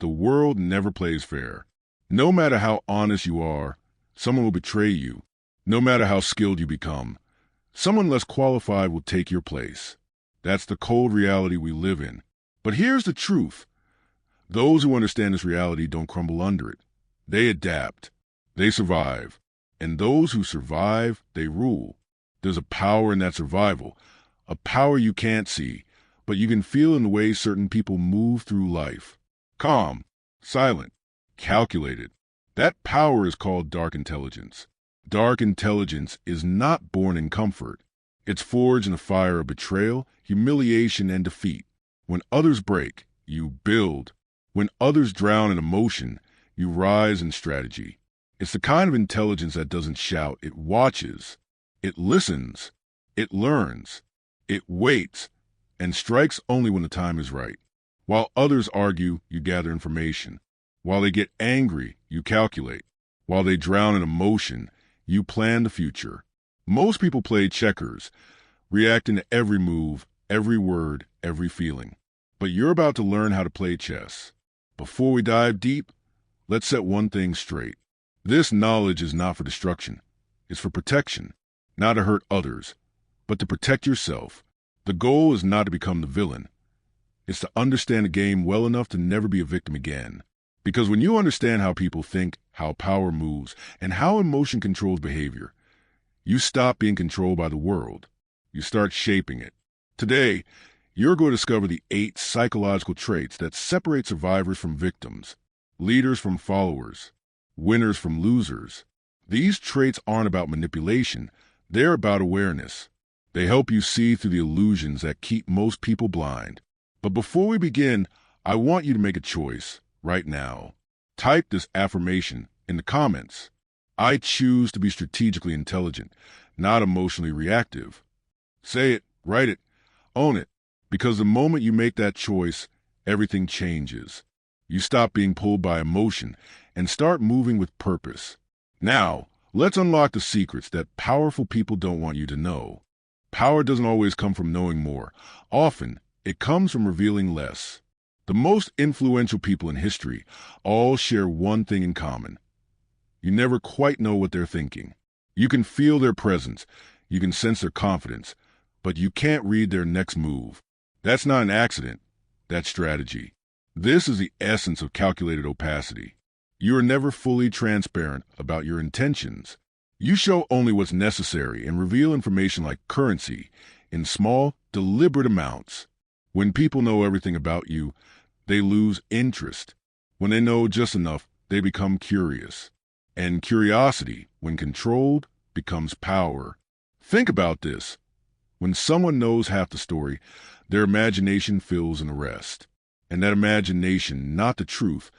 the world never plays fair. No matter how honest you are, someone will betray you. No matter how skilled you become, someone less qualified will take your place. That's the cold reality we live in. But here's the truth. Those who understand this reality don't crumble under it. They adapt. They survive. And those who survive, they rule. There's a power in that survival, a power you can't see, but you can feel in the way certain people move through life. Calm, silent, calculated. That power is called dark intelligence. Dark intelligence is not born in comfort. It's forged in the fire of betrayal, humiliation, and defeat. When others break, you build. When others drown in emotion, you rise in strategy. It's the kind of intelligence that doesn't shout. It watches. It listens. It learns. It waits and strikes only when the time is right. While others argue, you gather information. While they get angry, you calculate. While they drown in emotion, you plan the future. Most people play checkers, reacting to every move, every word, every feeling. But you're about to learn how to play chess. Before we dive deep, let's set one thing straight. This knowledge is not for destruction. It's for protection. Not to hurt others, but to protect yourself. The goal is not to become the villain. It's to understand the game well enough to never be a victim again. Because when you understand how people think, how power moves, and how emotion controls behavior, you stop being controlled by the world. You start shaping it. Today, you're going to discover the 8 psychological traits that separate survivors from victims, leaders from followers, winners from losers. These traits aren't about manipulation. They're about awareness. They help you see through the illusions that keep most people blind. But before we begin, I want you to make a choice right now. Type this affirmation in the comments. I choose to be strategically intelligent, not emotionally reactive. Say it, write it, own it, because the moment you make that choice, everything changes. You stop being pulled by emotion and start moving with purpose. Now, let's unlock the secrets that powerful people don't want you to know. Power doesn't always come from knowing more. Often, it comes from revealing less. The most influential people in history all share one thing in common. You never quite know what they're thinking. You can feel their presence. You can sense their confidence. But you can't read their next move. That's not an accident. That's strategy. This is the essence of calculated opacity. You are never fully transparent about your intentions. You show only what's necessary and reveal information like currency in small, deliberate amounts. When people know everything about you, they lose interest. When they know just enough, they become curious. And curiosity, when controlled, becomes power. Think about this. When someone knows half the story, their imagination fills in the rest. And that imagination, not the truth,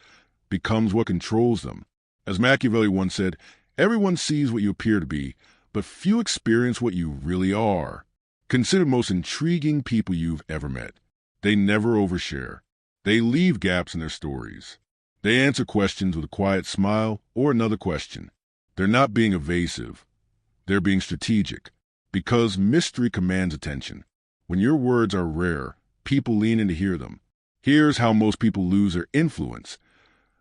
becomes what controls them. As Machiavelli once said, everyone sees what you appear to be, but few experience what you really are. Consider the most intriguing people you've ever met. They never overshare. They leave gaps in their stories. They answer questions with a quiet smile or another question. They're not being evasive. They're being strategic. Because mystery commands attention. When your words are rare, people lean in to hear them. Here's how most people lose their influence.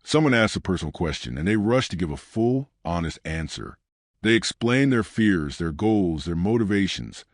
Someone asks a personal question, and they rush to give a full, honest answer. They explain their fears, their goals, their motivations,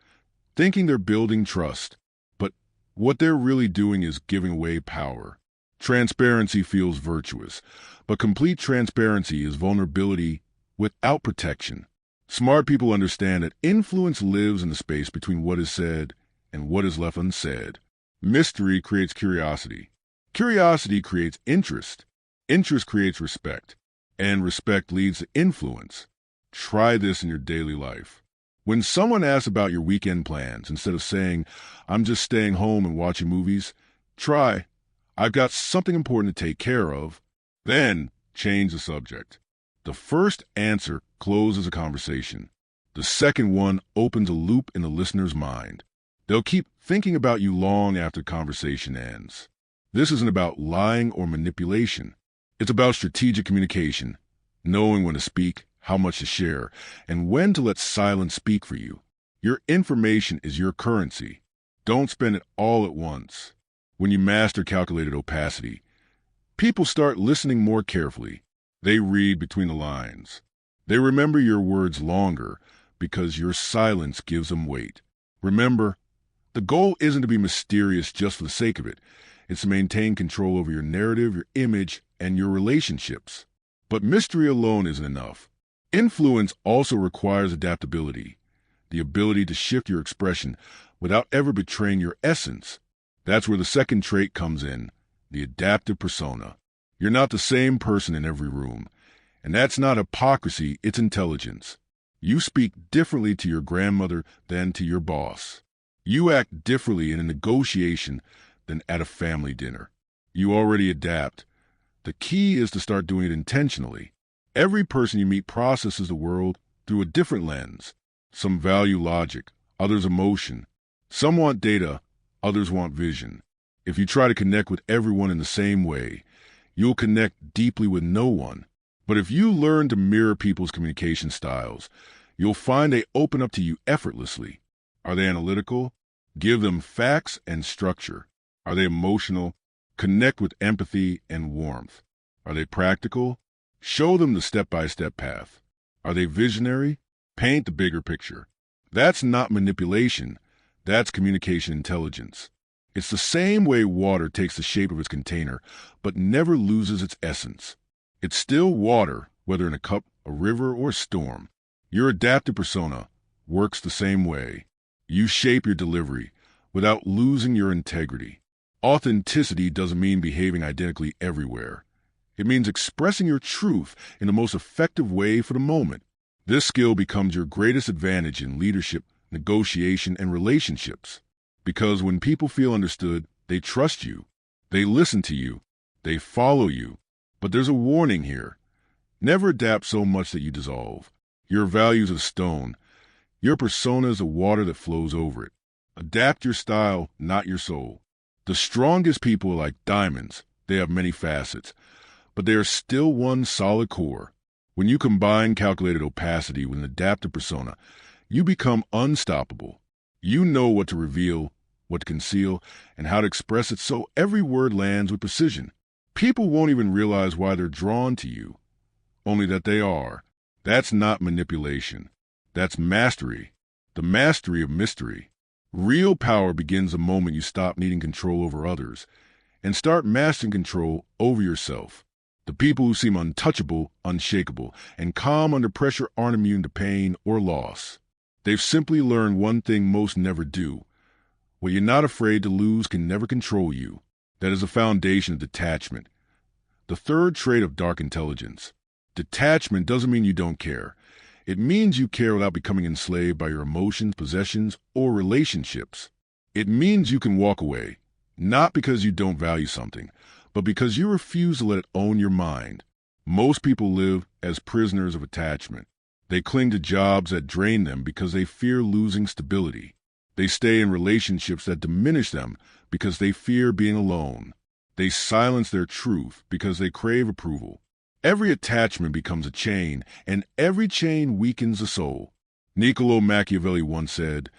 thinking they're building trust. But what they're really doing is giving away power. Transparency feels virtuous, but complete transparency is vulnerability without protection. Smart people understand that influence lives in the space between what is said and what is left unsaid. Mystery creates curiosity. Curiosity creates interest. Interest creates respect. And respect leads to influence. Try this in your daily life. When someone asks about your weekend plans, instead of saying, I'm just staying home and watching movies, try, I've got something important to take care of. Then change the subject. The first answer closes a conversation. The second one opens a loop in the listener's mind. They'll keep thinking about you long after the conversation ends. This isn't about lying or manipulation. It's about strategic communication, knowing when to speak, how much to share, and when to let silence speak for you. Your information is your currency. Don't spend it all at once. When you master calculated opacity, People start listening more carefully. They read between the lines. They remember your words longer because your silence gives them weight. Remember, the goal isn't to be mysterious just for the sake of it. It's to maintain control over your narrative, your image, and your relationships. But mystery alone isn't enough. Influence also requires adaptability, the ability to shift your expression without ever betraying your essence. That's where the second trait comes in, the adaptive persona. You're not the same person in every room. And that's not hypocrisy, it's intelligence. You speak differently to your grandmother than to your boss. You act differently in a negotiation than at a family dinner. You already adapt. The key is to start doing it intentionally. Every person you meet processes the world through a different lens. Some value logic, others emotion. Some want data, others want vision. If you try to connect with everyone in the same way, you'll connect deeply with no one. But if you learn to mirror people's communication styles, you'll find they open up to you effortlessly. Are they analytical? Give them facts and structure. Are they emotional? Connect with empathy and warmth. Are they practical? Show them the step-by-step path. Are they visionary? Paint the bigger picture. That's not manipulation. That's communication intelligence. It's the same way water takes the shape of its container, but never loses its essence. It's still water, whether in a cup, a river, or a storm. Your adaptive persona works the same way. You shape your delivery without losing your integrity. Authenticity doesn't mean behaving identically everywhere. It means expressing your truth in the most effective way for the moment. This skill becomes your greatest advantage in leadership, negotiation, and relationships. Because when people feel understood, they trust you. They listen to you. They follow you. But there's a warning here. Never adapt so much that you dissolve. Your values are stone. Your persona is the water that flows over it. Adapt your style, not your soul. The strongest people are like diamonds. They have many facets, but they are still one solid core. When you combine calculated opacity with an adaptive persona, you become unstoppable. You know what to reveal, what to conceal, and how to express it so every word lands with precision. People won't even realize why they're drawn to you, only that they are. That's not manipulation. That's mastery, the mastery of mystery. Real power begins the moment you stop needing control over others and start mastering control over yourself. The people who seem untouchable, unshakable, and calm under pressure aren't immune to pain or loss. They've simply learned one thing most never do. What you're not afraid to lose can never control you. That is the foundation of detachment. The third trait of dark intelligence. Detachment doesn't mean you don't care. It means you care without becoming enslaved by your emotions, possessions, or relationships. It means you can walk away, not because you don't value something, but because you refuse to let it own your mind. Most people live as prisoners of attachment. They cling to jobs that drain them because they fear losing stability. They stay in relationships that diminish them because they fear being alone. They silence their truth because they crave approval. Every attachment becomes a chain, and every chain weakens the soul. Niccolò Machiavelli once said,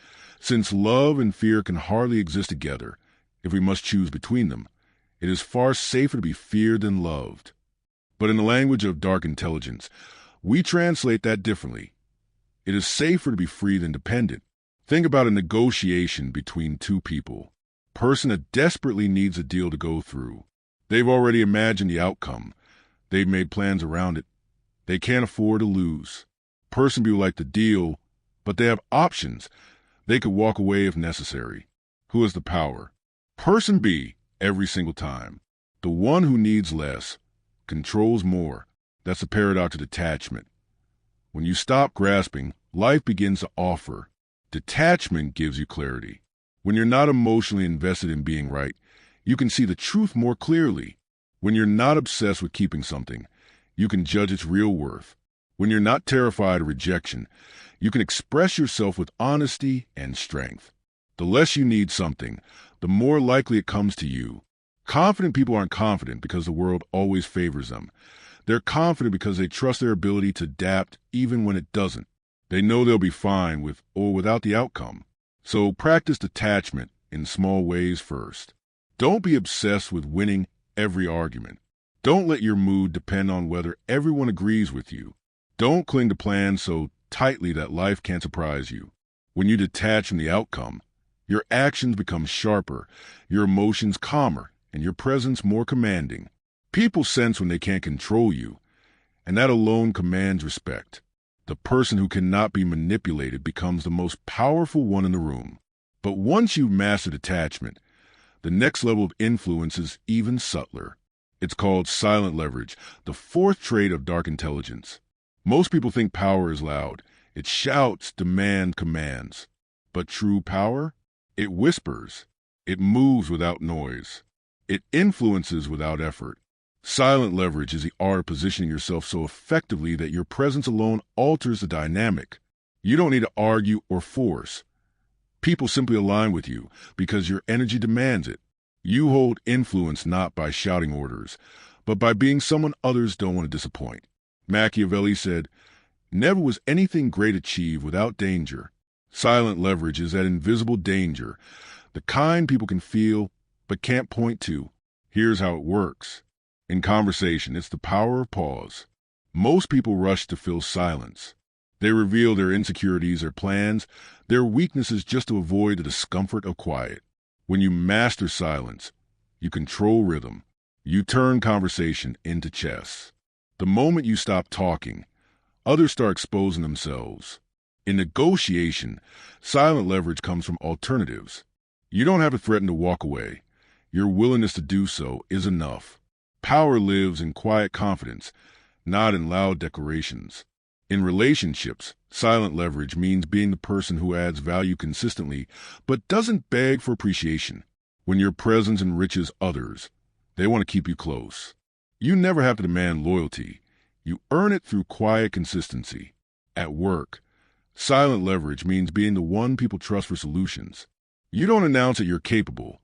"Since love and fear can hardly exist together, if we must choose between them, it is far safer to be feared than loved." But in the language of dark intelligence, we translate that differently. It is safer to be free than dependent. Think about a negotiation between two people. Person that desperately needs a deal to go through. They've already imagined the outcome. They've made plans around it. They can't afford to lose. Person B would like the deal, but they have options. They could walk away if necessary. Who has the power? Person B, every single time. The one who needs less controls more. That's the paradox of detachment. When you stop grasping, life begins to offer. Detachment gives you clarity. When you're not emotionally invested in being right, you can see the truth more clearly. When you're not obsessed with keeping something, you can judge its real worth. When you're not terrified of rejection, you can express yourself with honesty and strength. The less you need something, the more likely it comes to you. Confident people aren't confident because the world always favors them. They're confident because they trust their ability to adapt even when it doesn't. They know they'll be fine with or without the outcome. So practice detachment in small ways first. Don't be obsessed with winning every argument. Don't let your mood depend on whether everyone agrees with you. Don't cling to plans so tightly that life can't surprise you. When you detach from the outcome, your actions become sharper, your emotions calmer, and your presence more commanding. People sense when they can't control you, and that alone commands respect. The person who cannot be manipulated becomes the most powerful one in the room. But once you've mastered attachment, the next level of influence is even subtler. It's called silent leverage, the fourth trait of dark intelligence. Most people think power is loud. It shouts, demands, commands. But true power? It whispers. It moves without noise. It influences without effort. Silent leverage is the art of positioning yourself so effectively that your presence alone alters the dynamic. You don't need to argue or force. People simply align with you because your energy demands it. You hold influence not by shouting orders, but by being someone others don't want to disappoint. Machiavelli said, "Never was anything great achieved without danger." Silent leverage is that invisible danger, the kind people can feel but can't point to. Here's how it works. In conversation, it's the power of pause. Most people rush to fill silence. They reveal their insecurities, their plans, their weaknesses just to avoid the discomfort of quiet. When you master silence, you control rhythm. You turn conversation into chess. The moment you stop talking, others start exposing themselves. In negotiation, silent leverage comes from alternatives. You don't have to threaten to walk away. Your willingness to do so is enough. Power lives in quiet confidence, not in loud declarations. In relationships, silent leverage means being the person who adds value consistently, but doesn't beg for appreciation. When your presence enriches others, they want to keep you close. You never have to demand loyalty. You earn it through quiet consistency. At work, silent leverage means being the one people trust for solutions. You don't announce that you're capable.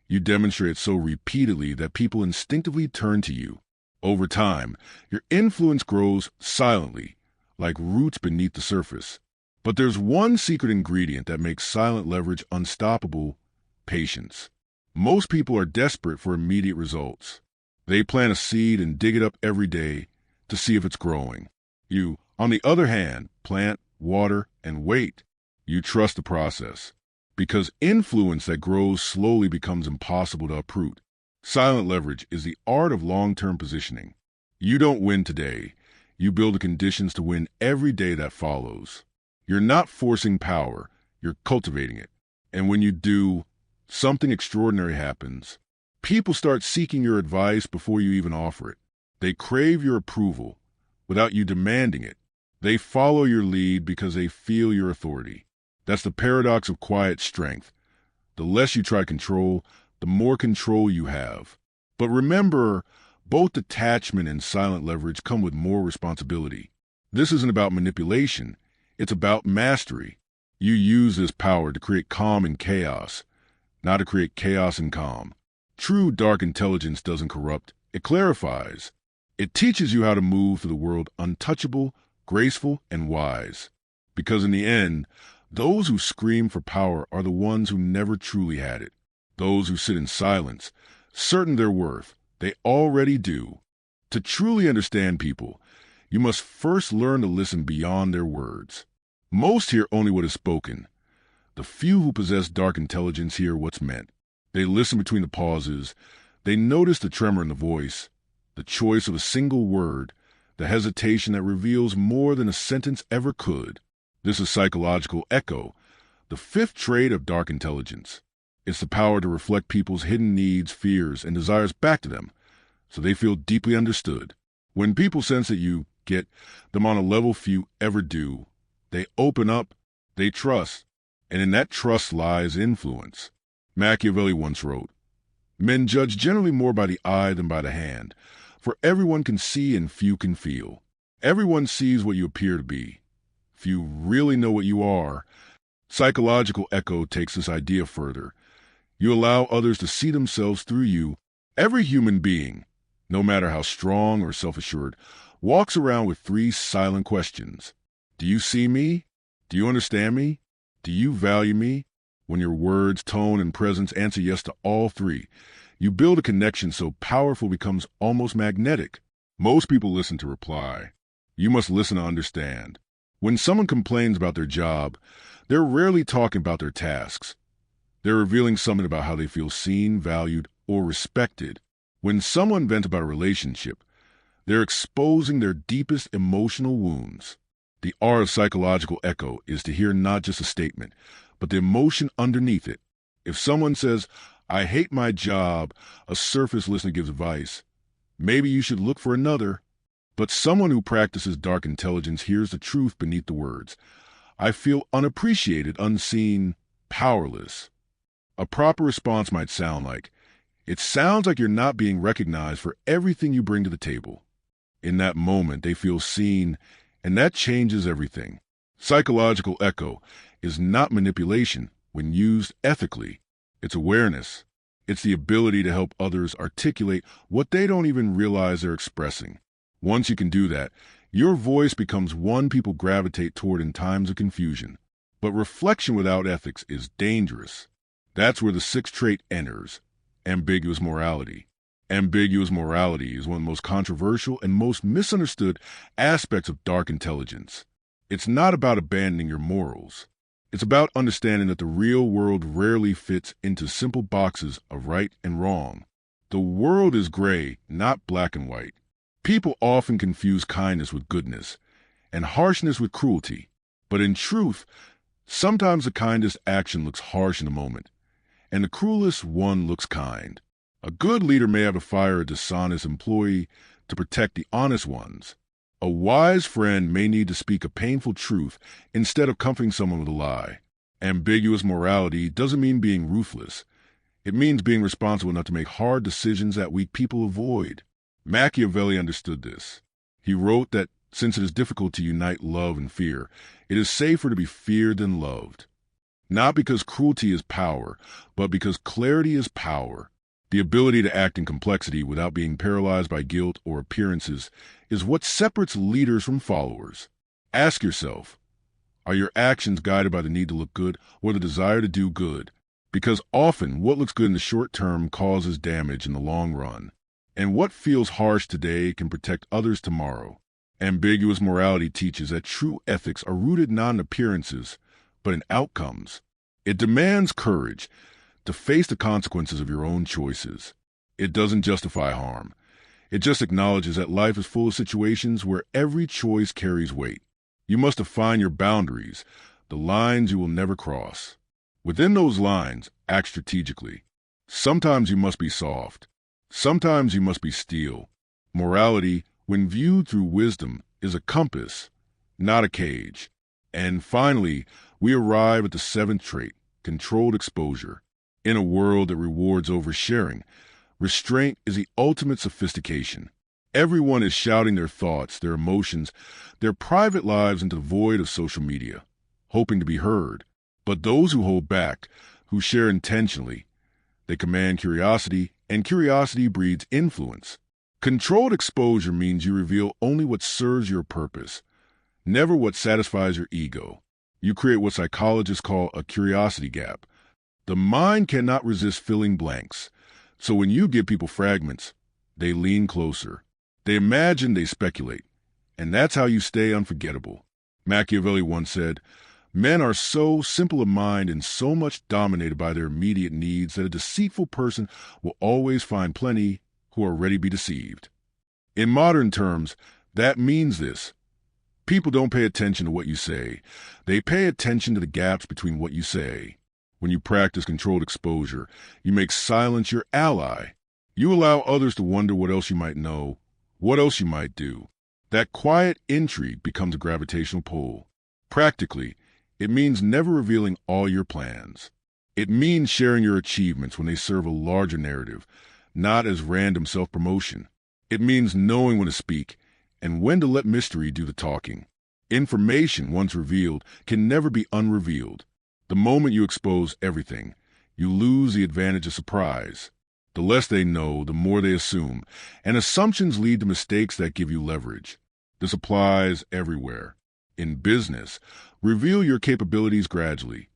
You demonstrate so repeatedly that people instinctively turn to you. Over time, your influence grows silently, like roots beneath the surface. But there's one secret ingredient that makes silent leverage unstoppable: patience. Most people are desperate for immediate results. They plant a seed and dig it up every day to see if it's growing. You, on the other hand, plant, water, and wait. You trust the process. Because influence that grows slowly becomes impossible to uproot. Silent leverage is the art of long-term positioning. You don't win today. You build the conditions to win every day that follows. You're not forcing power. You're cultivating it. And when you do, something extraordinary happens. People start seeking your advice before you even offer it. They crave your approval without you demanding it. They follow your lead because they feel your authority. That's the paradox of quiet strength. The less you try to control, the more control you have. But remember, both detachment and silent leverage come with more responsibility. This isn't about manipulation. It's about mastery. You use this power to create calm in chaos, not to create chaos in calm. True dark intelligence doesn't corrupt. It clarifies. It teaches you how to move through the world untouchable, graceful, and wise. Because in the end, those who scream for power are the ones who never truly had it. Those who sit in silence, certain their worth, they already do. To truly understand people, you must first learn to listen beyond their words. Most hear only what is spoken. The few who possess dark intelligence hear what's meant. They listen between the pauses. They notice the tremor in the voice, the choice of a single word, the hesitation that reveals more than a sentence ever could. This is psychological echo, the fifth trait of dark intelligence. It's the power to reflect people's hidden needs, fears, and desires back to them, so they feel deeply understood. When people sense that you get them on a level few ever do, they open up, they trust, and in that trust lies influence. Machiavelli once wrote, "Men judge generally more by the eye than by the hand, for everyone can see and few can feel. Everyone sees what you appear to be. Few really know what you are." Psychological echo takes this idea further. You allow others to see themselves through you. Every human being, no matter how strong or self-assured, walks around with three silent questions. Do you see me? Do you understand me? Do you value me? When your words, tone, and presence answer yes to all three, You build a connection so powerful it becomes almost magnetic. Most people listen to reply. You must listen to understand. When someone complains about their job, they're rarely talking about their tasks. They're revealing something about how they feel seen, valued, or respected. When someone vents about a relationship, they're exposing their deepest emotional wounds. The art of psychological echo is to hear not just a statement, but the emotion underneath it. If someone says, "I hate my job," a surface listener gives advice. Maybe you should look for another. But someone who practices dark intelligence hears the truth beneath the words. "I feel unappreciated, unseen, powerless." A proper response might sound like, "It sounds like you're not being recognized for everything you bring to the table." In that moment, they feel seen, and that changes everything. Psychological echo is not manipulation when used ethically. It's awareness. It's the ability to help others articulate what they don't even realize they're expressing. Once you can do that, your voice becomes one people gravitate toward in times of confusion. But reflection without ethics is dangerous. That's where the sixth trait enters: ambiguous morality. Ambiguous morality is one of the most controversial and most misunderstood aspects of dark intelligence. It's not about abandoning your morals. It's about understanding that the real world rarely fits into simple boxes of right and wrong. The world is gray, not black and white. People often confuse kindness with goodness and harshness with cruelty. But in truth, sometimes the kindest action looks harsh in the moment, and the cruelest one looks kind. A good leader may have to fire a dishonest employee to protect the honest ones. A wise friend may need to speak a painful truth instead of comforting someone with a lie. Ambiguous morality doesn't mean being ruthless. It means being responsible enough to make hard decisions that weak people avoid. Machiavelli understood this. He wrote that since it is difficult to unite love and fear, it is safer to be feared than loved. Not because cruelty is power, but because clarity is power. The ability to act in complexity without being paralyzed by guilt or appearances is what separates leaders from followers. Ask yourself, are your actions guided by the need to look good or the desire to do good? Because often what looks good in the short term causes damage in the long run. And what feels harsh today can protect others tomorrow. Ambiguous morality teaches that true ethics are rooted not in appearances, but in outcomes. It demands courage to face the consequences of your own choices. It doesn't justify harm. It just acknowledges that life is full of situations where every choice carries weight. You must define your boundaries, the lines you will never cross. Within those lines, act strategically. Sometimes you must be soft. Sometimes you must be steel. Morality, when viewed through wisdom, is a compass, not a cage. And finally, we arrive at the seventh trait, controlled exposure. In a world that rewards oversharing, restraint is the ultimate sophistication. Everyone is shouting their thoughts, their emotions, their private lives into the void of social media, hoping to be heard. But those who hold back, who share intentionally, they command curiosity, and curiosity breeds influence. Controlled exposure means you reveal only what serves your purpose, never what satisfies your ego. You create what psychologists call a curiosity gap. The mind cannot resist filling blanks, so when you give people fragments, they lean closer. They imagine, they speculate, and that's how you stay unforgettable. Machiavelli once said, "Men are so simple of mind and so much dominated by their immediate needs that a deceitful person will always find plenty who are ready to be deceived." In modern terms, that means this. People don't pay attention to what you say. They pay attention to the gaps between what you say. When you practice controlled exposure, you make silence your ally. You allow others to wonder what else you might know, what else you might do. That quiet intrigue becomes a gravitational pull. Practically, it means never revealing all your plans. It means sharing your achievements when they serve a larger narrative, not as random self-promotion. It means knowing when to speak and when to let mystery do the talking. Information, once revealed, can never be unrevealed. The moment you expose everything, you lose the advantage of surprise. The less they know, the more they assume, and assumptions lead to mistakes that give you leverage. This applies everywhere. In business, reveal your capabilities gradually,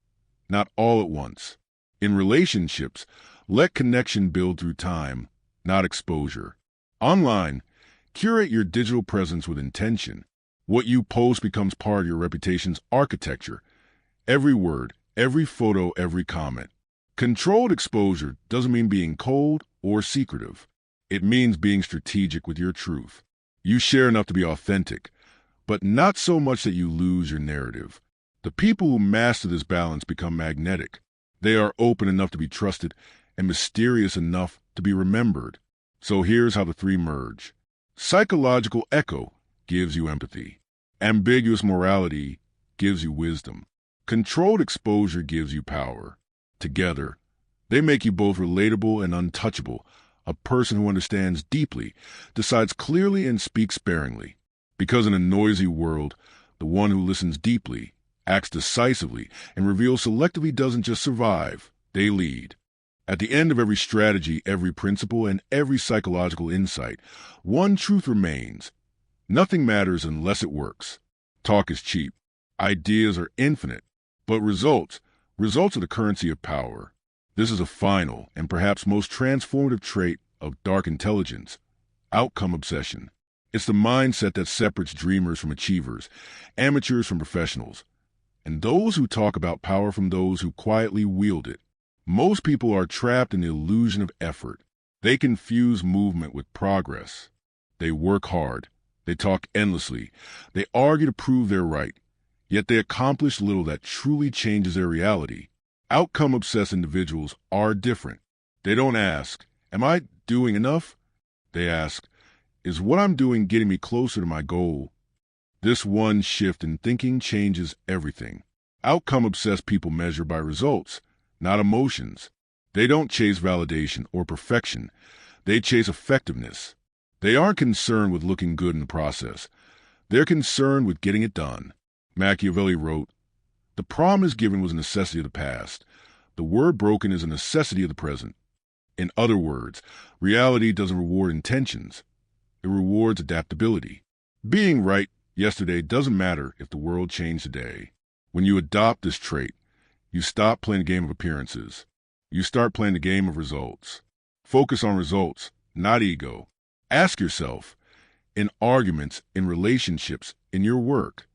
not all at once. In relationships, Let connection build through time, not exposure. Online, curate your digital presence with intention. What you post becomes part of your reputation's architecture. Every word, every photo, every comment. Controlled exposure doesn't mean being cold or secretive. It means being strategic with your truth. You share enough to be authentic, but not so much that you lose your narrative. The people who master this balance become magnetic. They are open enough to be trusted and mysterious enough to be remembered. So here's how the three merge. Psychological echo gives you empathy. Ambiguous morality gives you wisdom. Controlled exposure gives you power. Together, they make you both relatable and untouchable. A person who understands deeply, decides clearly, and speaks sparingly. Because in a noisy world, the one who listens deeply, acts decisively, and reveals selectively doesn't just survive, they lead. At the end of every strategy, every principle, and every psychological insight, one truth remains. Nothing matters unless it works. Talk is cheap. Ideas are infinite. But results are the currency of power. This is a final and perhaps most transformative trait of dark intelligence, outcome obsession. It's the mindset that separates dreamers from achievers, amateurs from professionals, and those who talk about power from those who quietly wield it. Most people are trapped in the illusion of effort. They confuse movement with progress. They work hard. They talk endlessly. They argue to prove they're right. Yet they accomplish little that truly changes their reality. Outcome-obsessed individuals are different. They don't ask, "Am I doing enough?" They ask, "Is what I'm doing getting me closer to my goal?" This one shift in thinking changes everything. Outcome-obsessed people measure by results, not emotions. They don't chase validation or perfection. They chase effectiveness. They aren't concerned with looking good in the process. They're concerned with getting it done. Machiavelli wrote, "The promise given was a necessity of the past. The word broken is a necessity of the present." In other words, reality doesn't reward intentions. It rewards adaptability. Being right yesterday doesn't matter if the world changed today. When you adopt this trait, you stop playing the game of appearances. You start playing the game of results. Focus on results, not ego. Ask yourself, in arguments, in relationships, in your work,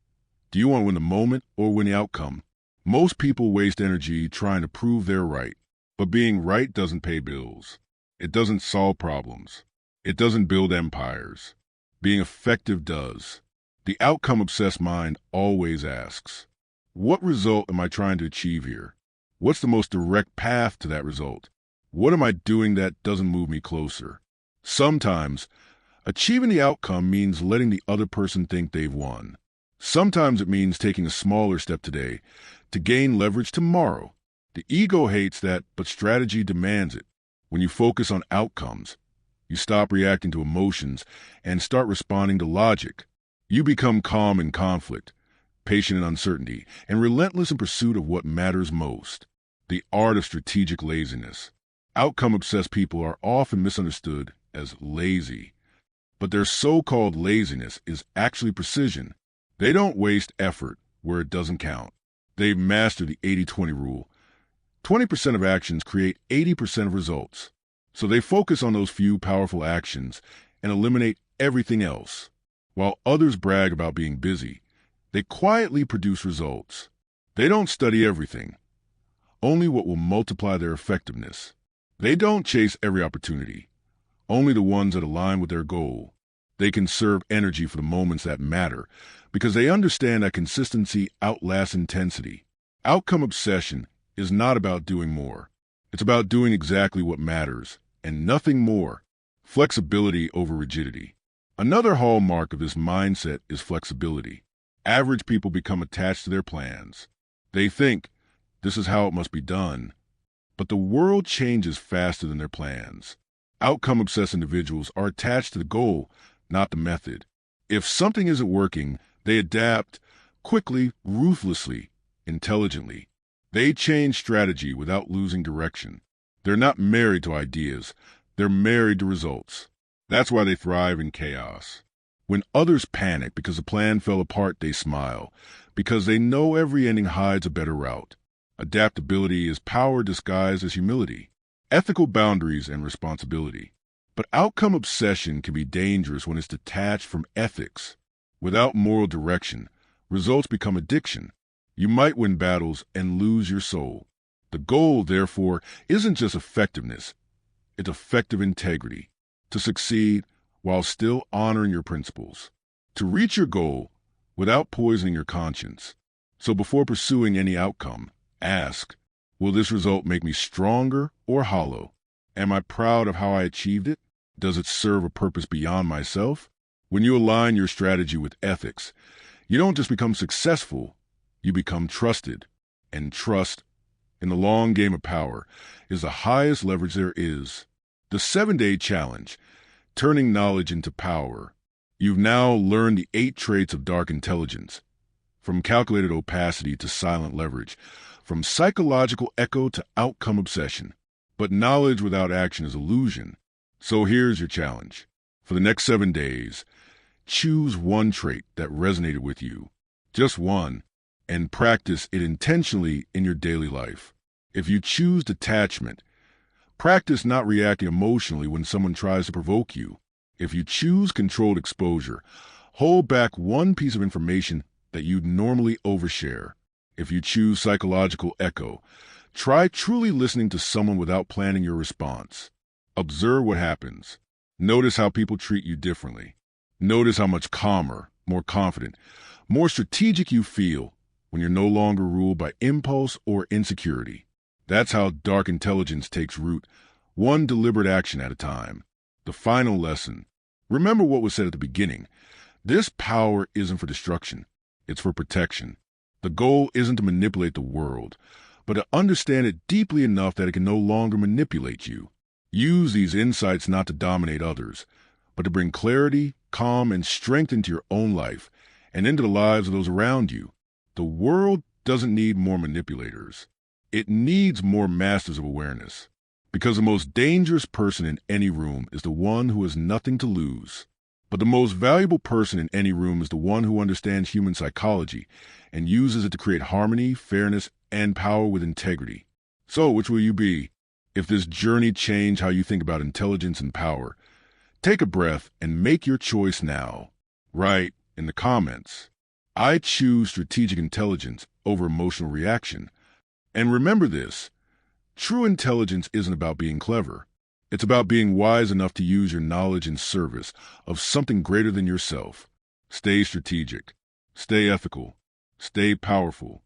do you want to win the moment or win the outcome? Most people waste energy trying to prove they're right. But being right doesn't pay bills. It doesn't solve problems. It doesn't build empires. Being effective does. The outcome-obsessed mind always asks, what result am I trying to achieve here? What's the most direct path to that result? What am I doing that doesn't move me closer? Sometimes, achieving the outcome means letting the other person think they've won. Sometimes it means taking a smaller step today to gain leverage tomorrow. The ego hates that, but strategy demands it. When you focus on outcomes, you stop reacting to emotions and start responding to logic. You become calm in conflict, patient in uncertainty, and relentless in pursuit of what matters most. The art of strategic laziness. Outcome-obsessed people are often misunderstood as lazy, but their so-called laziness is actually precision. They don't waste effort where it doesn't count. They've mastered the 80-20 rule. 20% of actions create 80% of results. So they focus on those few powerful actions and eliminate everything else. While others brag about being busy, they quietly produce results. They don't study everything, only what will multiply their effectiveness. They don't chase every opportunity, only the ones that align with their goal. They conserve energy for the moments that matter because they understand that consistency outlasts intensity. Outcome obsession is not about doing more. It's about doing exactly what matters and nothing more. Flexibility over rigidity. Another hallmark of this mindset is flexibility. Average people become attached to their plans. They think, this is how it must be done. But the world changes faster than their plans. Outcome-obsessed individuals are attached to the goal, not the method. If something isn't working, they adapt quickly, ruthlessly, intelligently. They change strategy without losing direction. They're not married to ideas. They're married to results. That's why they thrive in chaos. When others panic because the plan fell apart, they smile, because they know every ending hides a better route. Adaptability is power disguised as humility. ethical boundaries, and responsibility. But outcome obsession can be dangerous when it's detached from ethics. Without moral direction, results become addiction. You might win battles and lose your soul. The goal, therefore, isn't just effectiveness, it's effective integrity. To succeed while still honoring your principles. To reach your goal without poisoning your conscience. So before pursuing any outcome, ask, will this result make me stronger or hollow? Am I proud of how I achieved it? Does it serve a purpose beyond myself? When you align your strategy with ethics, you don't just become successful, you become trusted. And trust, in the long game of power, is the highest leverage there is. The 7-day challenge, turning knowledge into power. You've now learned the 8 traits of dark intelligence, from calculated opacity to silent leverage, from psychological echo to outcome obsession. But knowledge without action is illusion. So here's your challenge. For the next 7 days, choose one trait that resonated with you, just one, and practice it intentionally in your daily life. If you choose detachment, practice not reacting emotionally when someone tries to provoke you. If you choose controlled exposure, hold back one piece of information that you'd normally overshare. If you choose psychological echo, try truly listening to someone without planning your response. Observe what happens. Notice how people treat you differently. Notice how much calmer, more confident, more strategic you feel when you're no longer ruled by impulse or insecurity. That's how dark intelligence takes root, one deliberate action at a time. The final lesson. Remember what was said at the beginning. This power isn't for destruction. It's for protection. The goal isn't to manipulate the world, but to understand it deeply enough that it can no longer manipulate you. Use these insights not to dominate others, but to bring clarity, calm, and strength into your own life and into the lives of those around you. The world doesn't need more manipulators. It needs more masters of awareness. Because the most dangerous person in any room is the one who has nothing to lose. But the most valuable person in any room is the one who understands human psychology and uses it to create harmony, fairness, and power with integrity. So, which will you be? If this journey changed how you think about intelligence and power, take a breath and make your choice now. Write in the comments, I choose strategic intelligence over emotional reaction. And remember this, true intelligence isn't about being clever. It's about being wise enough to use your knowledge in service of something greater than yourself. Stay strategic, stay ethical, stay powerful,